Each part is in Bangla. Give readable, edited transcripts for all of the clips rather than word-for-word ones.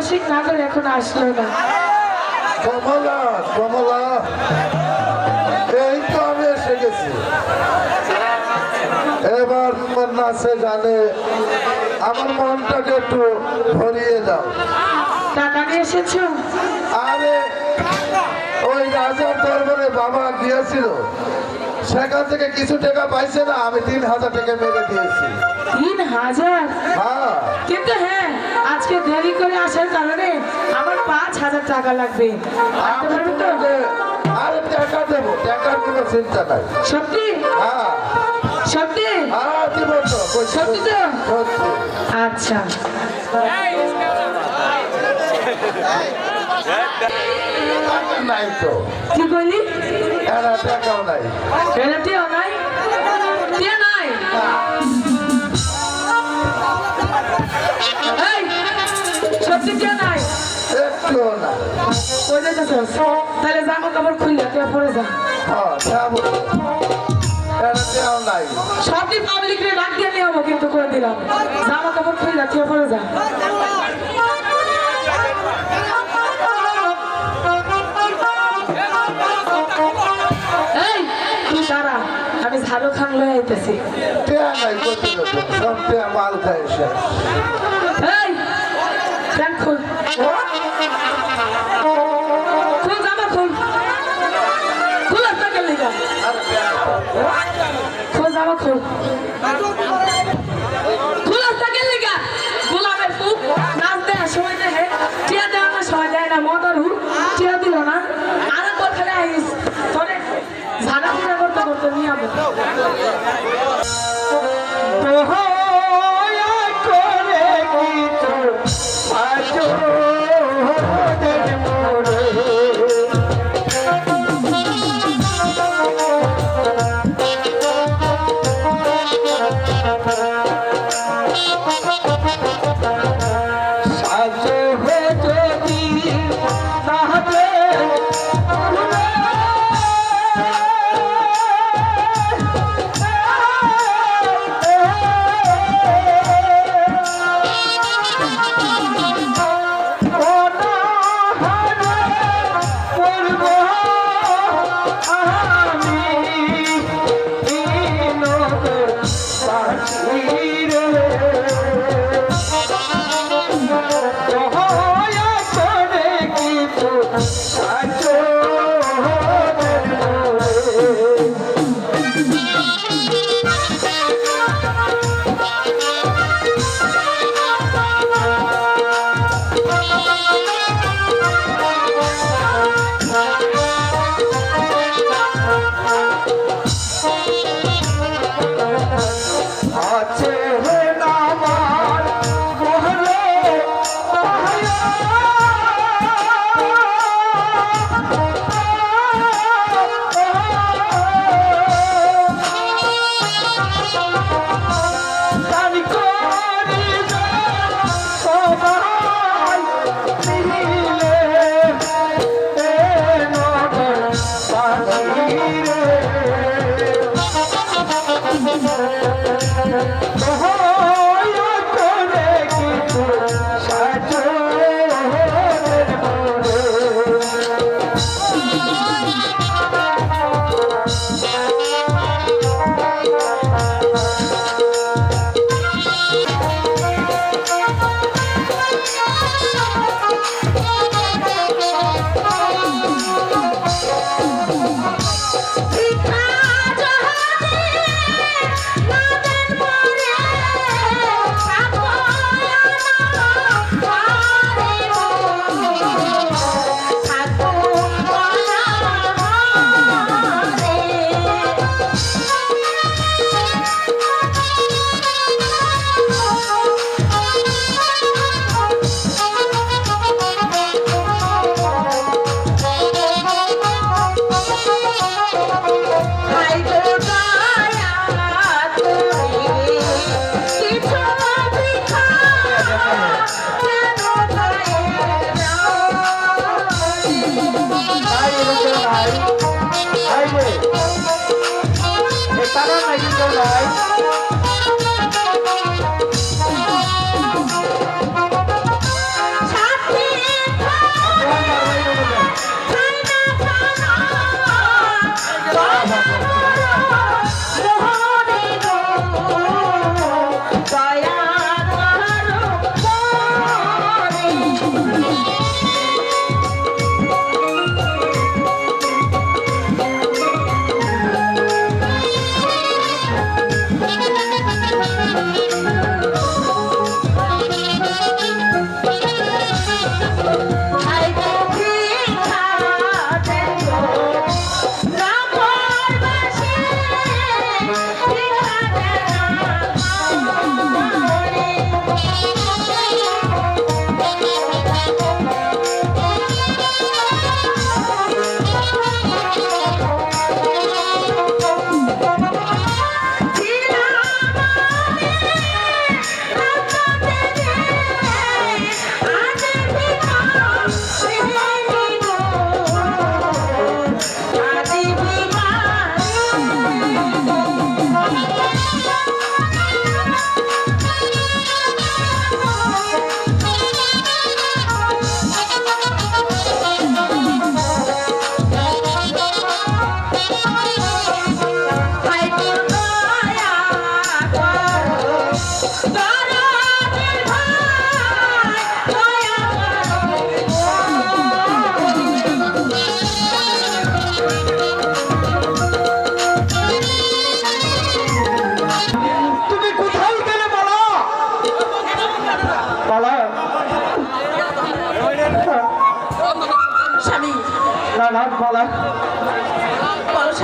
রসিক না করে এখন আসলো না। কমলা কমলা, এই তো আমি এসে গেছি। এবার তোমার নাচে গানে আমার মনটাকে একটু ভরিয়ে দাও। টাকা নিয়ে এসেছো? আরে ওই রাজার দরবারে বাবা গিয়েছিল, সেখান থেকে কিছু টাকা পাইছে না, আমি 3,000 টাকা মেরে দিয়েছি। 3,000? হ্যাঁ, কিন্তু হ্যাঁ, আজকে দেরি করে আসার কারণে আমার 5,000 টাকা লাগবে। আনতে পারবে তো? আরে টাকা দেবো, টাকার কোনো চিন্তা নাই। সত্যি? হ্যাঁ সত্যি? হ্যাঁ, দিব তো, সত্যি তো? সত্যি। আচ্ছা, নাই তো, কি বলি? এরা টাকাও নাই। টিয়া নাই? টিয়া নাই? এই, সত্যি টিয়া নাই? একটুও না। কই যাইতেছস? তাহলে জামা কাপড় খুললে তুই পরে যা। হ্যাঁ যাবো, এরা টাকাও নাই। সবটি পাবলিক রে ডাক দিয়ে নিয়ে যাবো, কিন্তু করে দিলাম জামা কাপড় খুললে তুই পরে যা। এই তুই দাঁড়া, আমি ঝাড়ু খান লয়ে আইতেছি। টাকা নাই, কোথায় যাবো? সব টাকা মাল খায় শেষ। এই ফ্যান খুল, খুল জামা খুল, খুল আপনাকে লিগা, আরে খুল জামা খুল, খুল আপনাকে লিগা। গোলামের ফুল নাচ দেয় সময় দেয়, টিয়া দেয় না সময় দেয় না, মদার হুল টিয়া দিল না। আর একবার খেলে আইস তোরে ঝাড়া ফুড়া করতে করতে নিয়ে যাবো।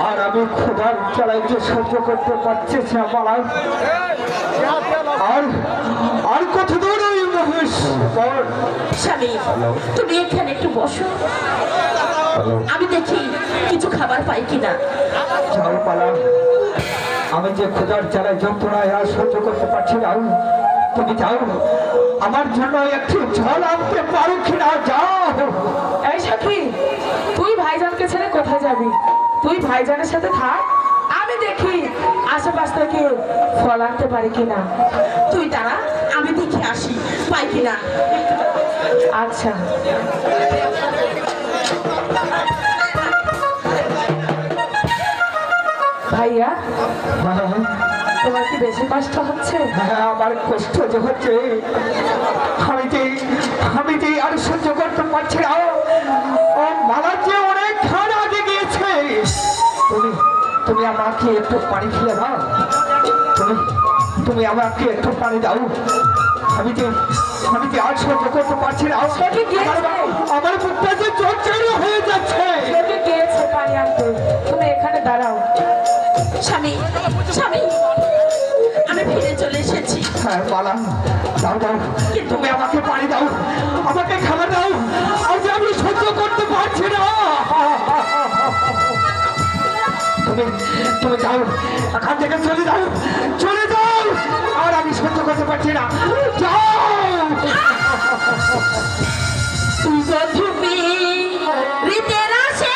আর আমি ক্ষুধার জ্বালায় যে সহ্য করতে পারছি না বলা। আর কত দূর ওই মহেশ? স্বামী, তুমি এখানে একটু বসো, আমি দেখি কিছু খাবার পাই কিনা। যাও পালা, আমি যে ক্ষুধার জ্বালায় যন্ত্রণায় আর সহ্য করতে পারছি না। তুমি যাও, আমার জন্য একটু জল আনতে পারো কিনা? যাও। এই সাথী, তুই ভাইজানকে ছেড়ে কোথায় যাবি? তুই ভাইজানের সাথে থাক, আমি দেখি আশেপাশ থেকে ফল আনতে পারি কিনা। তুই দাঁড়া, আমি দেখে আসি পাই কিনা। আচ্ছা। ভাইয়া, তোমার কি বেশি কষ্ট হচ্ছে? হ্যাঁ, আমার কষ্ট যে হচ্ছে, আমি যে আর সহ্য করতে পারছি না। ও মালা যে অনেক খারাপ আগে গিয়েছে। তুমি আমাকে একটু পানি খেয়ে দাও। তুমি আমাকে একটু পানি দাও। আমি যে আর সহ্য করতে পারছি না। আমার বুকটা যে চড়চড়ি হয়ে যাচ্ছে। গিয়েছে পানি আনতে, তুমি এখানে দাঁড়াও। স্বামী, স্বামী, আমি ফিরে চলে এসেছি। হ্যাঁ মালা, দাও দাও, তুমি আমাকে পানি দাও, আমাকে খাবার দাও। আজ আমি সহ্য করতে পারছি না। তুমি যাও, এখান থেকে চলে যাও, চলে যাও। আর আমি সহ্য করতে পারছি না। যাও। তুমি রীতের আসে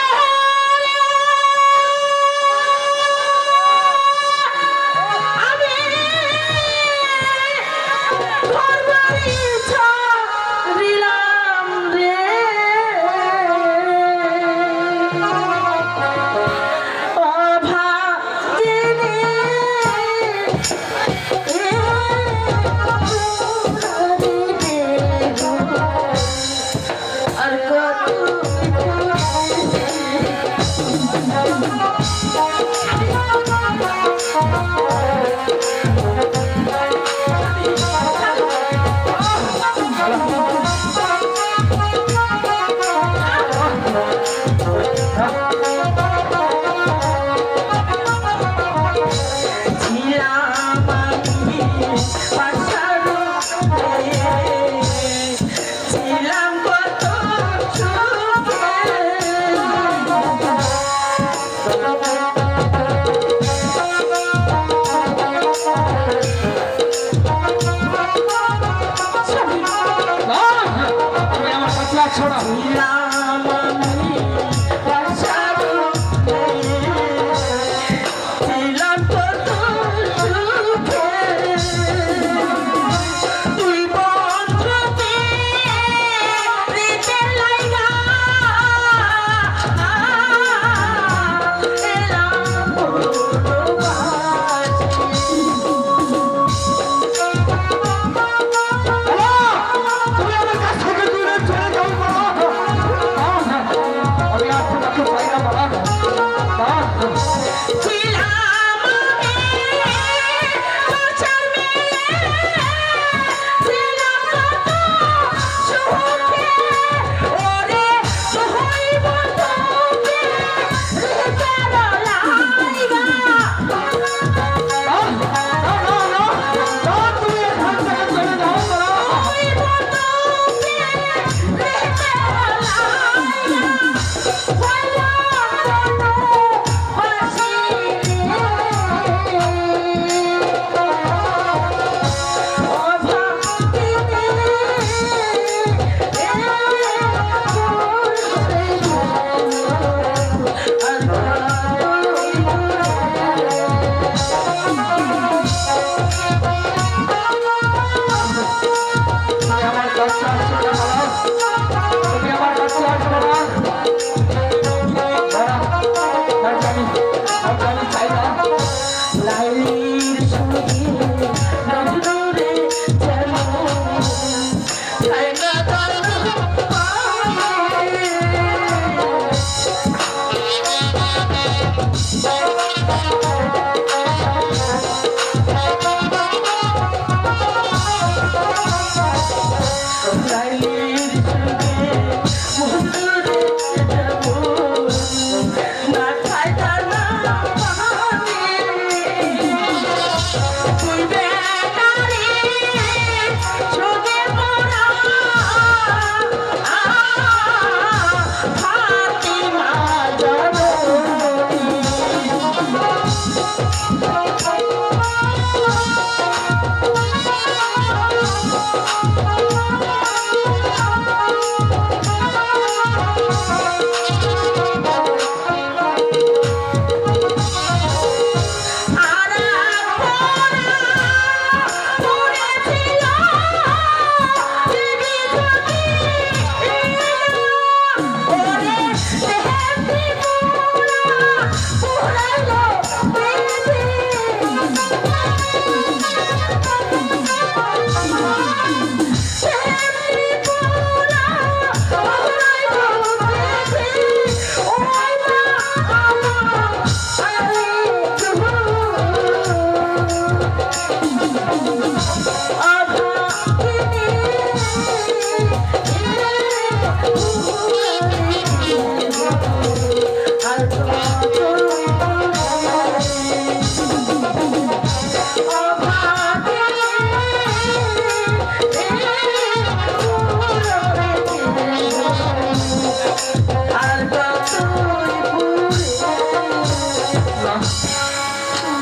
আর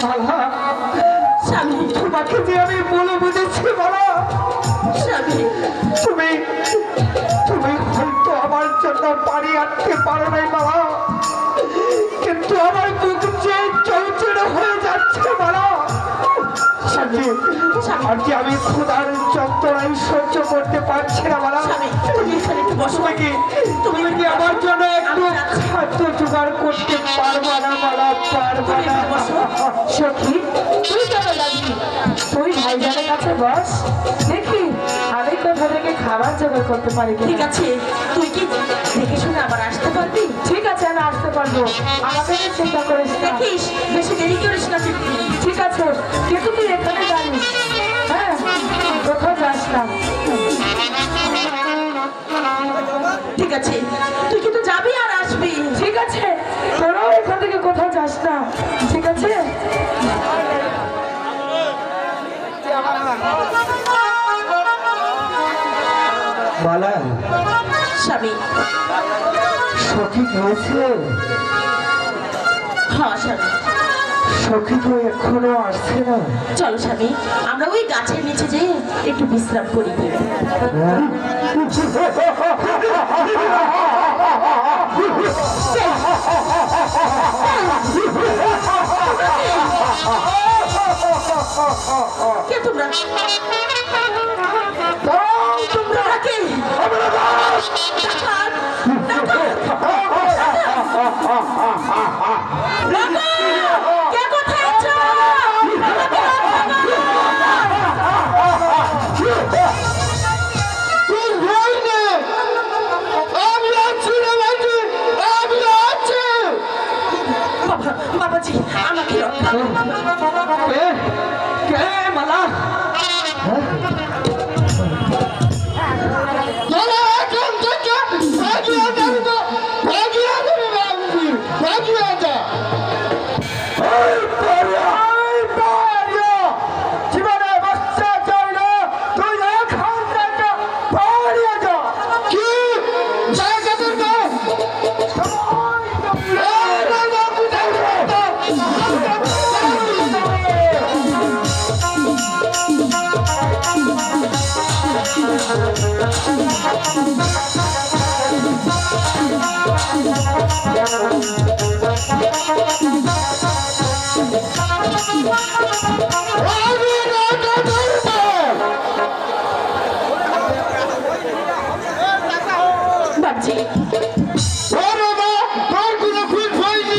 মালা, স্বামী তোমাকে যে আমি বলে বুঝেছি মালা, স্বামী তুমি তুমি হয়তো আমার জন্য বাড়ি আনতে পারো নাই বাবা, কিন্তু আমার বুক যে চৌচড়ে হয়ে যাচ্ছে বাবা। আর যে আমি ক্ষুধার যন্ত্রণায় সহ্য করতে পারছি না বাবা। স্বামী তুমি এখানে একটু বসো। তুমি কি আমার জন্য একটু খাদ্য জোগাড় করতে পারবা না বাবা? পারবা না? সখী তুই কেন যাবি? তুই ভাইজানের কাছে বস, দেখি আমি কোথা থেকে খাবার জোগাড় করতে পারি। ঠিক আছে, তুই কি দেখে শুনে আবার আসতে পারবি? ঠিক আছে, আমি আসতে পারবো, আমাদের চিন্তা করিস না। দেখিস বেশি দেরি করিস না কিন্তু। ঠিক আছে, কিন্তু তুই এখানে জানিস, হ্যাঁ কোথাও যাস না। ঠিক আছে, তুই কিন্তু যাবি আর আসবি। ঠিক আছে, তোরাও এখান থেকে কোথাও যাস না। ঠিক আছে, মালা, স্বামী। সখী হয়েছে? হ্যাঁ স্বামী। সখী তো এখনো আসছে না। চলো স্বামী, আমরা ওই গাছের নিচে যেয়ে একটু বিশ্রাম করি। কে তোমরা? তোমরা কে? ডাকাত! কে কোথায় আছো? বাবাজি আমাকে রক্ষা করো। কে কে মালা? জীবনে বাচ্চা চাই না, তুই এখন থেকে পালিয়ে যা। কি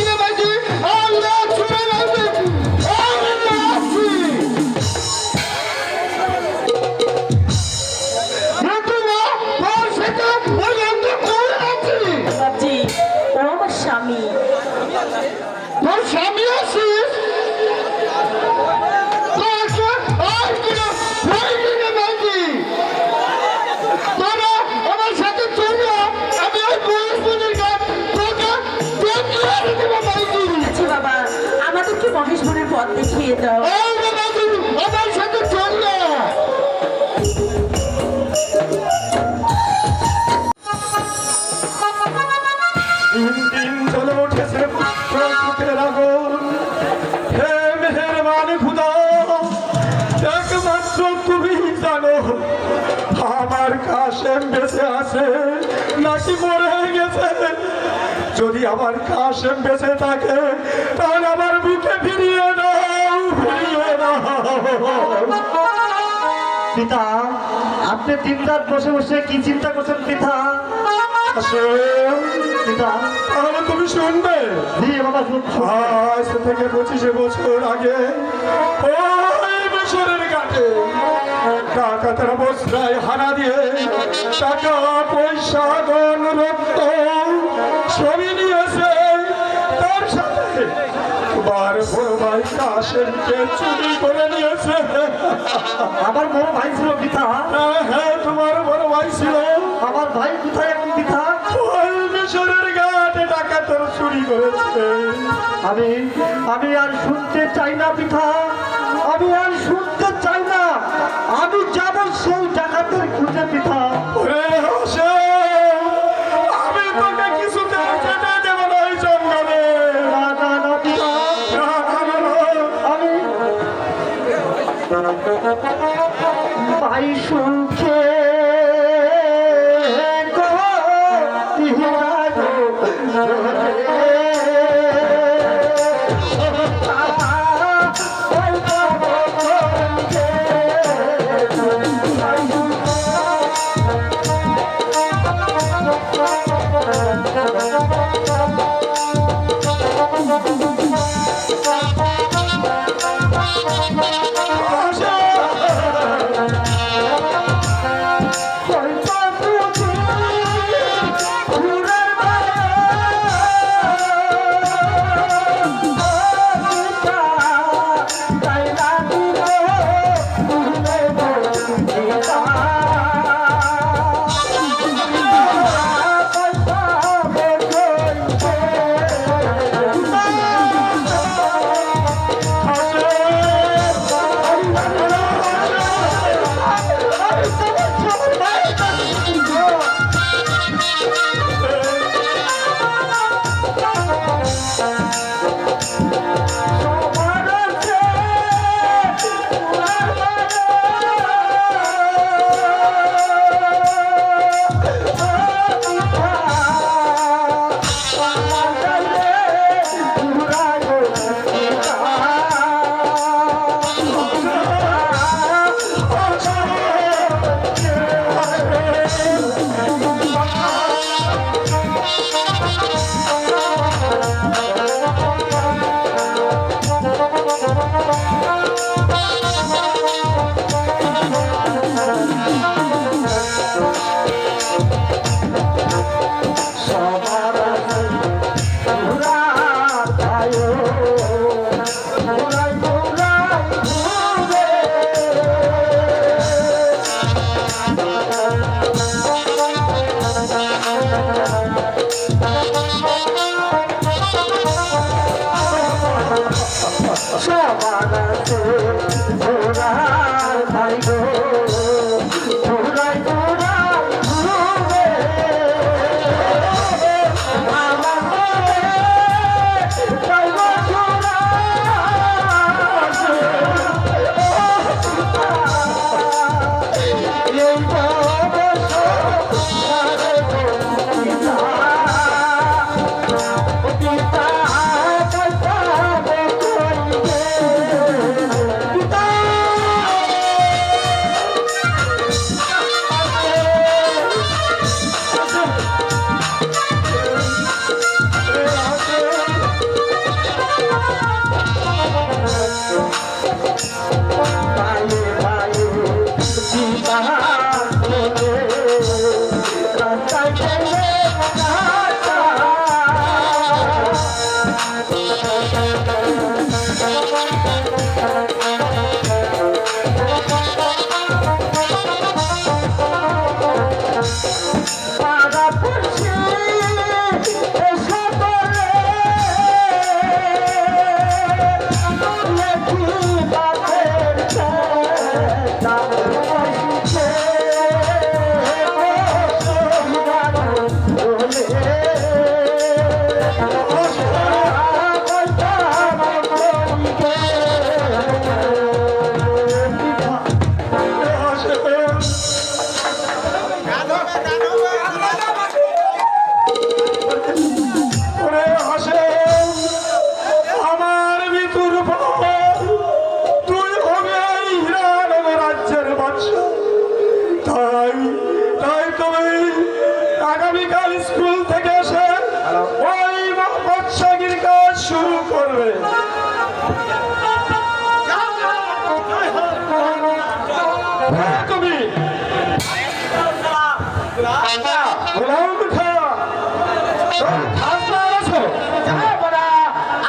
বাবাজি বাবাজি ও আমার স্বামী। তোর স্বামী আছিস? আমার সাথে চললো, আমি ওই পুলিশ আচ্ছা বাবা, আমাদেরকে মহেশপুরের পথ দেখিয়ে দাও। আমার সাথে চললো। দিন দিন চলে উঠেছে পুষ্পের আগুন। হে মেহেরবান খুদা, একমাত্র তুমি জানো আমার কাশেম বেঁচে আছে নাকি মরে গেছে। যদি আমার কাশেম বেঁচে থাকে তাহলে আমার বুকে ফিরিয়ে দাও, ফিরিয়ে দাও। পিতা, আপনি দিনরাত বসে বসে কি চিন্তা করছেন পিতা? পিতা, তাহলে তুমি শুনবে। জি বাবা, আজ থেকে 25 বছর আগে ওই মিশরের ঘাটে ডাকাতের অবস্থায় হানা দিয়ে টাকা পয়সা ধন রক্ত সবই নিয়েছে। তার সাথে তোমার বড় ভাই কাশেমকে চুরি করে নিয়েছে। আমার বড় ভাই ছিল পিতা? হ্যাঁ, তোমার বড় ভাই ছিল। আমার ভাই কোথায় এখন পিতা? ওই মিশরের ঘাটে ডাকাতের চুরি করেছে। আমি আর শুনতে চাই না পিতা, আমি আর শুনতে চাই না। আমি যাব সেই ডাকাতের খুঁজে পিতা। আমি তোকে কিছুতে যেতে দেব না ওই জঙ্গলে। না না না পিতা, আমি ভাই সুখে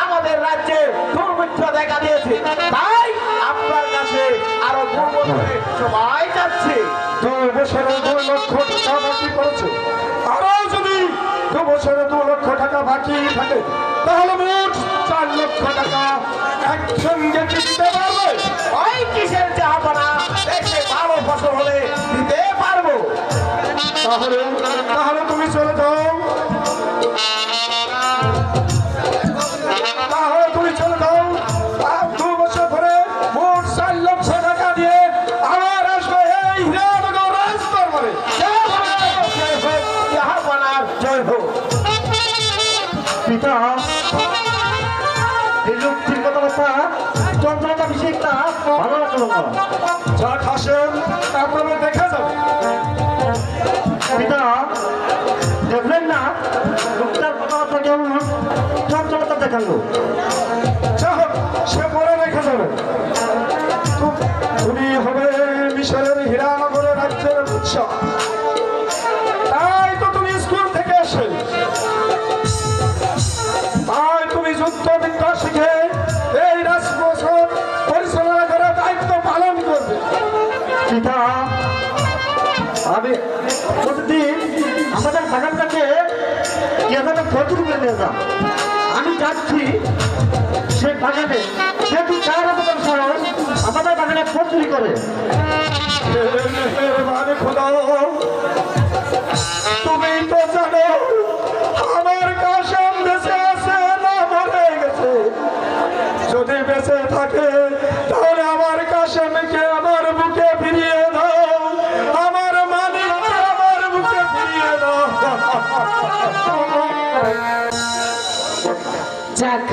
আমাদের রাজ্যে দুর্ভিক্ষ দেখা দিয়েছে, তাই আপনার কাছে আরো 2 বছরের সময় যাচ্ছে। 2 বছরে 2 লক্ষ টাকা থাকে তাহলে মোট 4 লক্ষ টাকা একসঙ্গে কি দিতে পারবে? ওই কিসের জাহাপনা, দেশে ভালো ফসল হলে দিতে পারবো। তাহলে তাহলে তুমি চলে যাও, তাহলে তুমি চলে যাও। আর 2 বছর পরে মোট 4 লক্ষ টাকা দিয়ে আবার আসবে এই হীরানগর রাজদরবারে। জাহাপনার জয় হোক। পিতা, এই লোকটির কথাবার্তা চন্দ্রতা বিশেষটা ভালো লাগলো না। যা খাসেন তারপরে দেখা যাবে। পিতা, দেখলেন না লোকটার কথাবার্তা কেমন চঞ্চলতা দেখালো। সে পরে রেখে যাবে। তুমি হবে মিশরের হীরানগরের রাজ্যের উৎসব। তাই তো তুমি স্কুল থেকে এসে তাই তুমি যুদ্ধ বিদ্যা শিখে এই রাজপ্রসাদ পরিচালনা করার দায়িত্ব পালন করবে। পিতা, আমি প্রতিদিন আমাদের বাগানটাকে এভাবে প্রচুর করে নিয়ে যান। আমি যাচ্ছি সে বাগানে যেহেতু 4 রকমের সাহস আমাদের বাগানে প্রচুরি করে। খোদা, তুমি তো জানো আমার কাশেম বেঁচে আছে না মরে গেছে। যদি বেঁচে থাকে তাহলে আমার কাশেমকে আমার বুকে ফিরিয়ে দাও, আমার মানিককে আমার বুকে ফিরিয়ে দাও। যাক